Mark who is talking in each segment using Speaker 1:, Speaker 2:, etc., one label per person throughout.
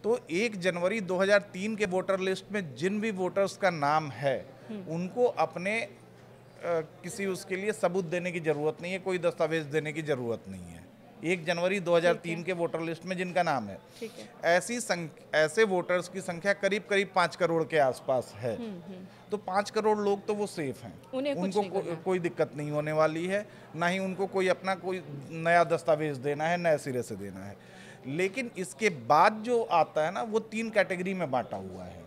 Speaker 1: तो 1 जनवरी 2003 के voter list में जिन भी वोटर्स का नाम है उनको अपने किसी उसके लिए सबूत देने की ज़रूरत नहीं है, कोई दस्तावेज देने की ज़रूरत नहीं है। 1 जनवरी 2003 के वोटर लिस्ट में जिनका नाम है, ऐसे वोटर्स की संख्या करीब करीब 5 करोड़ के आसपास है। तो 5 करोड़ लोग तो वो सेफ हैं, उनको कोई दिक्कत नहीं होने वाली है, ना ही उनको कोई अपना कोई नया दस्तावेज देना है, नए सिरे से देना है। लेकिन इसके बाद जो आता है ना, वो 3 कैटेगरी में बांटा हुआ है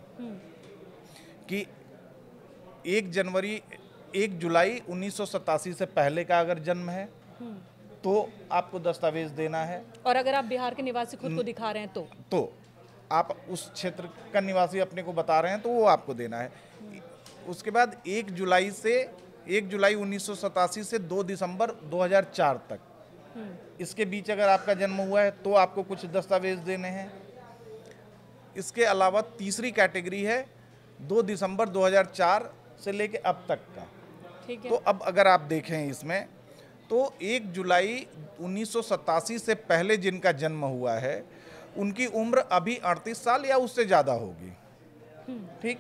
Speaker 1: कि 1 जुलाई 1987 से पहले का अगर जन्म है तो आपको दस्तावेज देना है,
Speaker 2: और अगर आप बिहार के निवासी खुद को दिखा रहे हैं तो
Speaker 1: आप उस क्षेत्र का निवासी अपने को बता रहे हैं तो वो आपको देना है। उसके बाद 1 जुलाई 1987 से 2 दिसंबर 2004 तक, इसके बीच अगर आपका जन्म हुआ है तो आपको कुछ दस्तावेज देने हैं। इसके अलावा तीसरी कैटेगरी है 2 दिसंबर 2004 से लेके अब तक का। तो अब अगर आप देखें इसमें तो 1 जुलाई 1987 से पहले जिनका जन्म हुआ है उनकी उम्र अभी 38 साल या उससे ज़्यादा होगी। ठीक,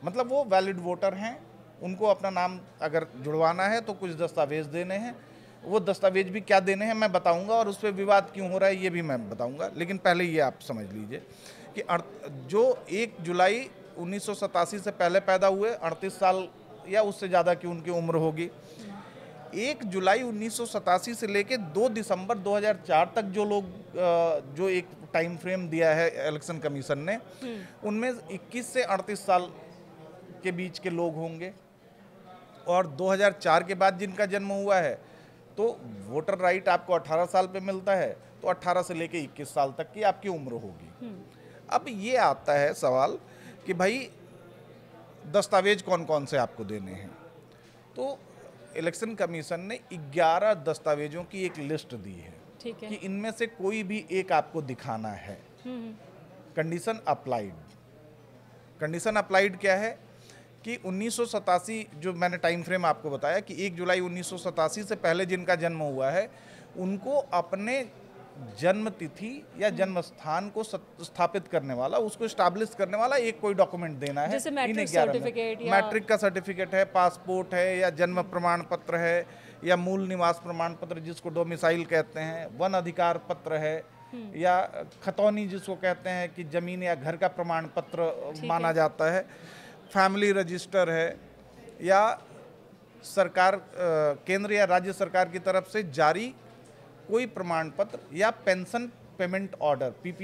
Speaker 1: मतलब वो वैलिड वोटर हैं, उनको अपना नाम अगर जुड़वाना है तो कुछ दस्तावेज देने हैं। वो दस्तावेज भी क्या देने हैं मैं बताऊंगा, और उस पर विवाद क्यों हो रहा है ये भी मैं बताऊंगा। लेकिन पहले ये आप समझ लीजिए कि जो 1 जुलाई 1987 से पहले पैदा हुए, 38 साल या उससे ज़्यादा की उनकी उम्र होगी। 1 जुलाई 1987 से लेके 2 दिसंबर 2004 तक जो लोग जो एक टाइम फ्रेम दिया है इलेक्शन कमीशन ने, उनमें 21 से 38 साल के बीच के लोग होंगे। और 2004 के बाद जिनका जन्म हुआ है तो वोटर राइट आपको 18 साल पे मिलता है, तो 18 से लेके 21 साल तक की आपकी उम्र होगी। अब ये आता है सवाल कि भाई दस्तावेज कौन कौन से आपको देने हैं। तो इलेक्शन कमीशन ने 11 दस्तावेजों की एक लिस्ट दी है कि इनमें से कोई भी एक आपको दिखाना है। कंडीशन अप्लाइड, कंडीशन अप्लाइड क्या है कि 1987, जो मैंने टाइम फ्रेम आपको बताया कि 1 जुलाई 1987 से पहले जिनका जन्म हुआ है उनको अपने जन्म तिथि या जन्म स्थान को स्थापित करने वाला, उसको स्टैब्लिश करने वाला एक कोई डॉक्यूमेंट देना है।
Speaker 2: जैसे मैट्रिक
Speaker 1: का सर्टिफिकेट है, पासपोर्ट है, या जन्म प्रमाण पत्र है, या मूल निवास प्रमाण पत्र जिसको डोमिसाइल कहते हैं, वन अधिकार पत्र है, या खतौनी जिसको कहते हैं कि जमीन या घर का प्रमाण पत्र माना जाता है, फैमिली रजिस्टर है, या सरकार केंद्र या राज्य सरकार की तरफ से जारी कोई प्रमाण पत्र, या पेंशन पेमेंट ऑर्डर PPO